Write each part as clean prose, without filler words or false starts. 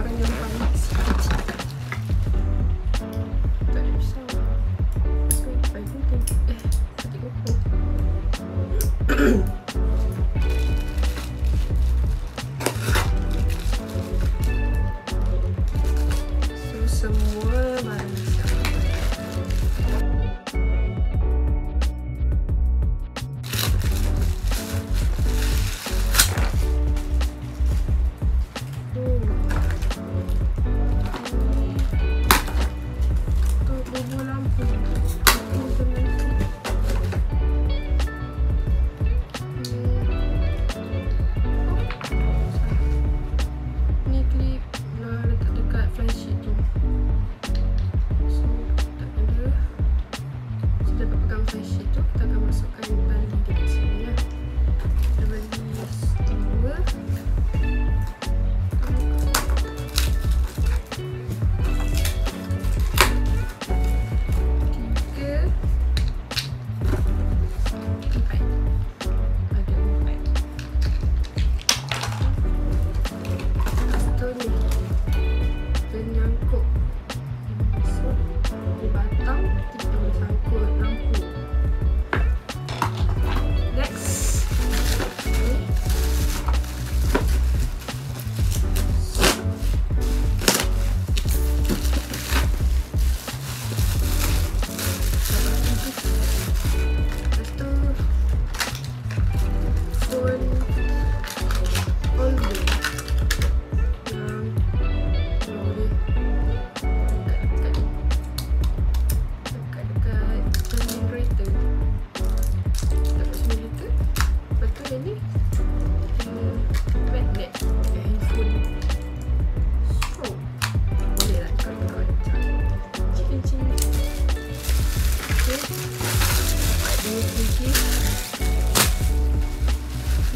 barang yang paling kecil. Tak ada pisau. So, paling penting. Adik ukur. So, semua barang siap.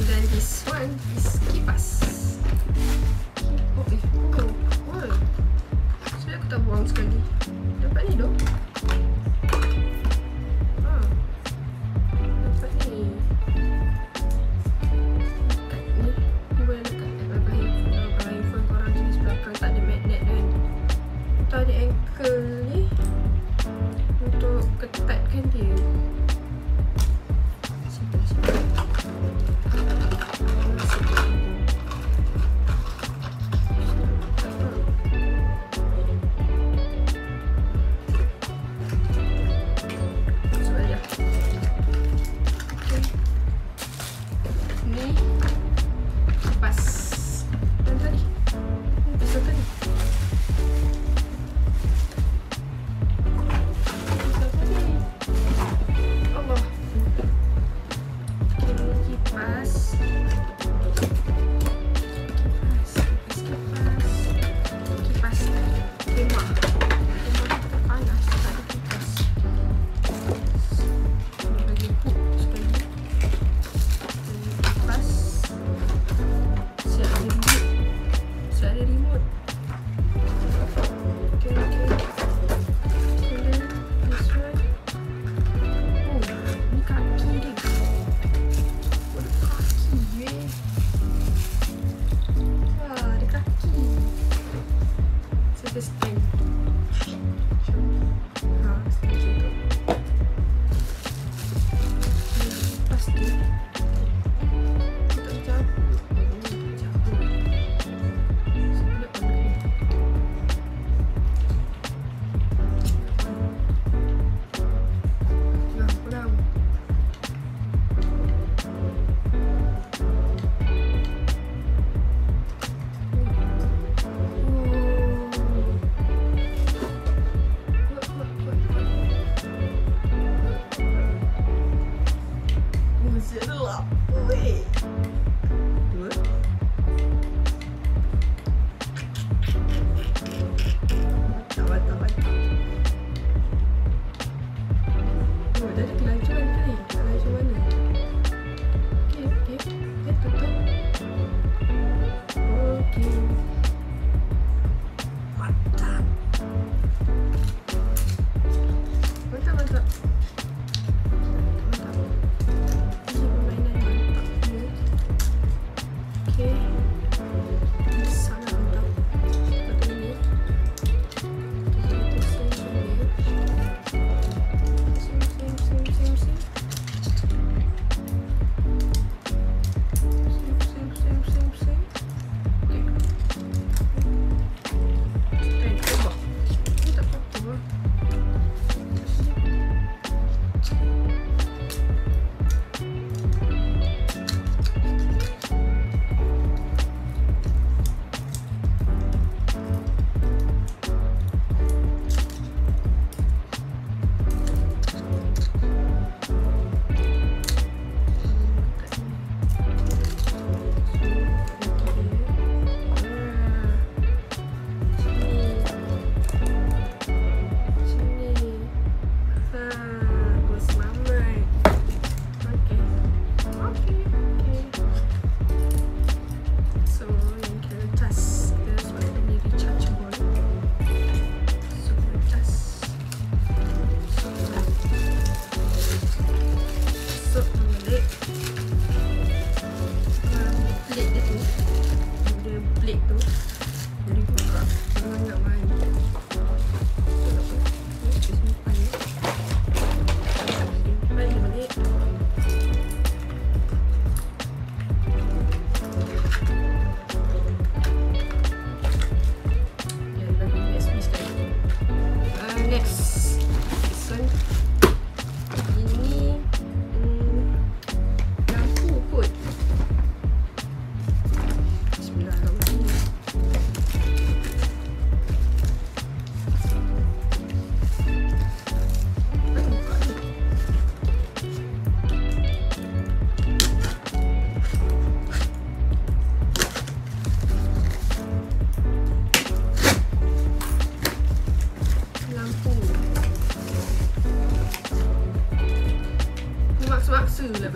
Dan this one is kipas. Sudah aku tak buang sekali. Dapat ni dong. Dapat ni. Kat ni. Ni boleh lekat kat belakang handphone. Kalau handphone korang jenis belakang tak ada magnet kan. Atau ada ankle ni untuk ketatkan dia.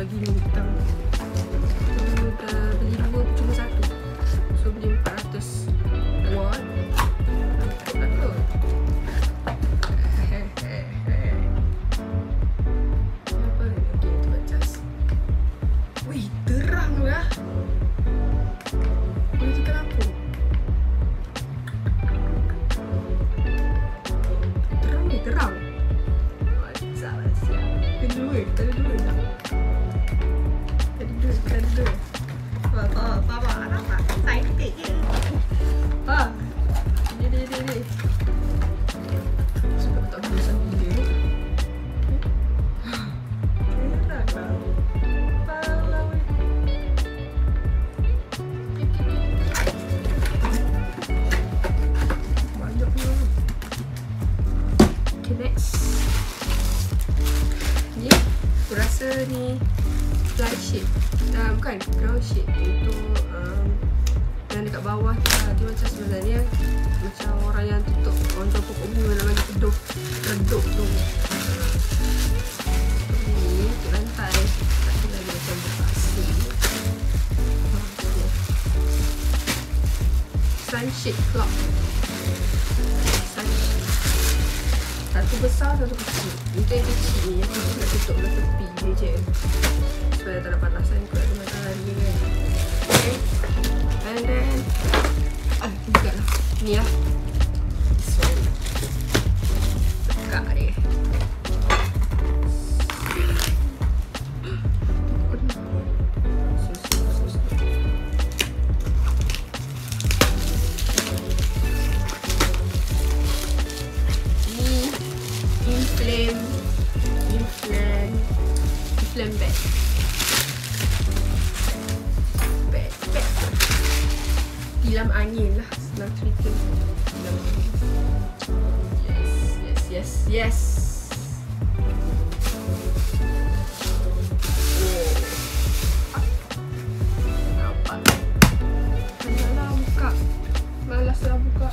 bagi minggu pertama. Dah beli 2 cuma 1. So beli 400 watt. Takut. Apa lagi tu cas? Wih, terang lah. Boleh tekan lampu. Terang ni, terang. Salah siap. Ada dua tak? Ada dua. Bapa, nampak? Excited je. Ni. Sebab tak boleh sambil dia. Terang lah. Pala weh. Banyak ni. Okay, next. Ni, aku rasa ni fly shade. Bukan, ground shade. Untuk yang dekat bawah tu lah. Dia macam sebenarnya macam orang yang tutup kontor pokok bunga nak bagi redup tu. Ni untuk lantai. Tak ada lagi macam berpasir. Sunshade clock. Sunshade. Satu besar, satu kecil. Untuk yang kecil ni, yang kita nak tutup belah tepi dia je. Supaya tak ada panasan kot ada matahari ni kan. Okay. And then buka lah. Ni lah. This one. Buka dia. Ni inflame bag. Tilam angin lah, senang cerita. Tilam angin. Yes. Nampak. Malah buka. Malaslah buka.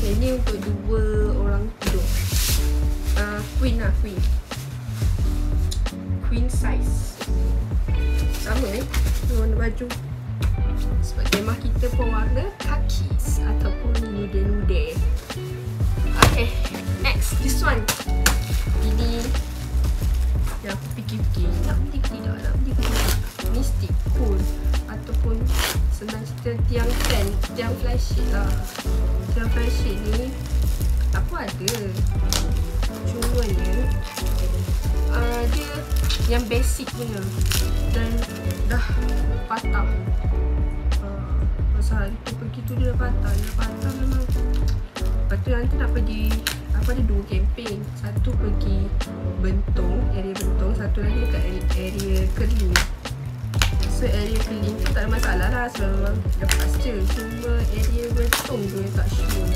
Ini untuk 2 orang tidur. Queen lah, Queen size. Sama warna baju. Sebab tema kita pun warna khakis ataupun nude-nude. Okay, next, this one. Ini yang aku fikir-fikir nak beli ke tidak. Ni stick pun ataupun senang cerita tiang flashlight lah. Tiang flashlight ni aku ada. Cumanya dia yang basic punya dan dah patah. Pasal itu pergi tu dia dah patah memang. Lepas tu nanti nak pergi, aku ada 2 camping. Satu pergi area Bentong, satu lagi dekat area Kerling. So area Kerling tu tak ada masalah lah sebab memang lepas je. Cuma area Bentong tu yang tak sure.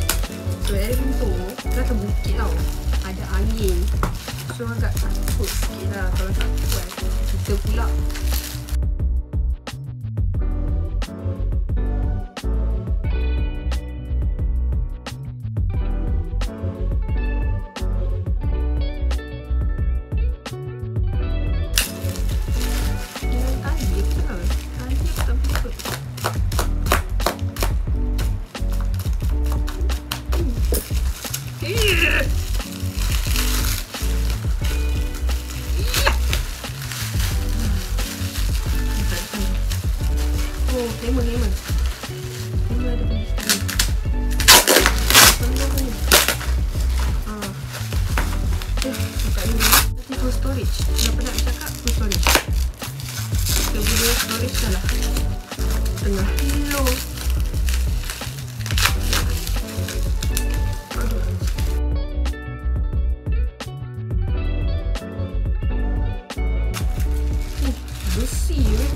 So area Bentong tu atas bukit tau, ada angin. So agak takut sikit lah kalau tak kuat. Kita pula lemon ada pergi sini. Benda ni buka ni nanti full storage. Kenapa nak cakap full storage? Kita guna storage dah lah tengah kilo. Besi hilang.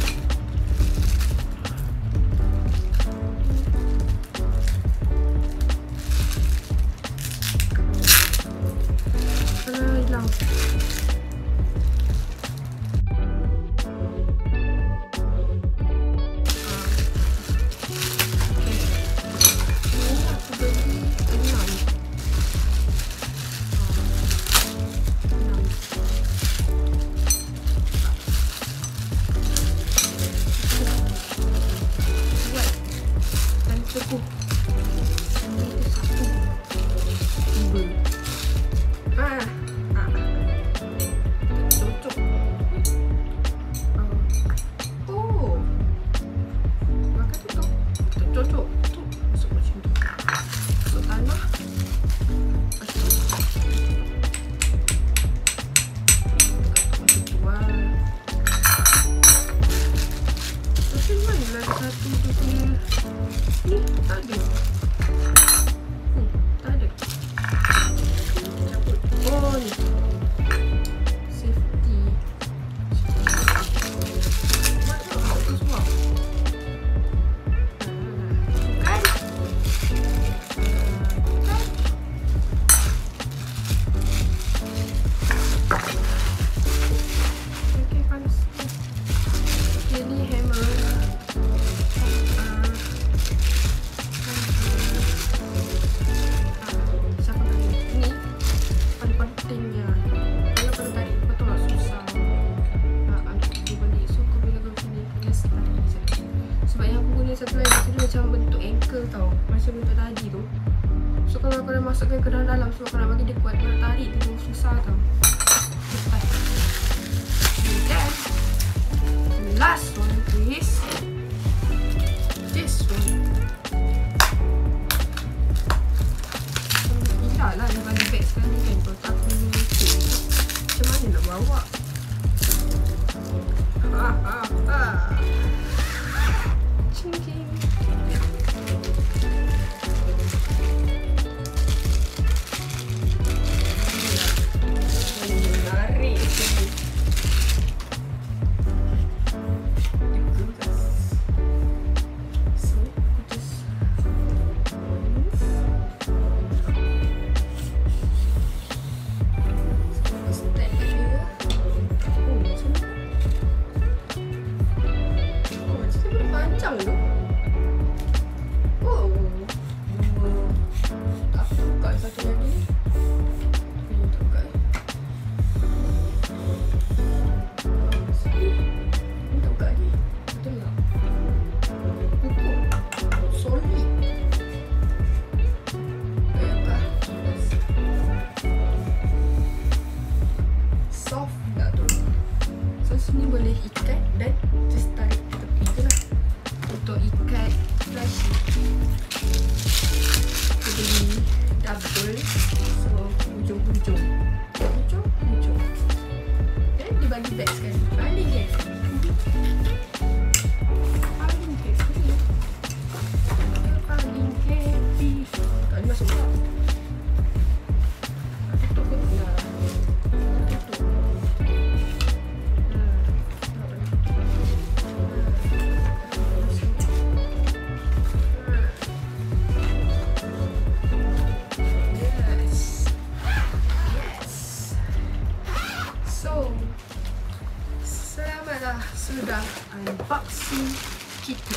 tanah. Lepas tu macam tu lah. Tapi mana lagi satu tu punya ni? Tak ada. Tak ada. Cabut. Oh ni safety. Mana tu semua? Bukan. Okay, panas. Okay, ni hammer. Satu lagi tu dia macam bentuk ankle tau, macam bentuk tadi tu. So kalau kau dah masukkan ke dalam sebab kau nak bagi dia kuat, kau nak tarik tu susah tau. Okay, last one please. This one. Tidak lah dia bagi bag sekali kan, kau tak punya macam mana nak bawa. Cingking. Menarik sekali. So, just move. Step here. Oh, macam ni. Oh, macam ni panjang tu. Oh, tak buka satu lagi. Ini tak buka. Ini tak buka lagi. Betul tak? Kukuh. Solid. Bayangkan. Soft tak tu. So, sini boleh ikat dan just tarik ke tepi je lah. Untuk ikat flash kita beli double, so hujung-hujung dan dia bagi bag sekali. Paling heavy. Tak boleh masuk tak? Tutup ke? Ya, tutup. Selamatlah sudah unboxing kita.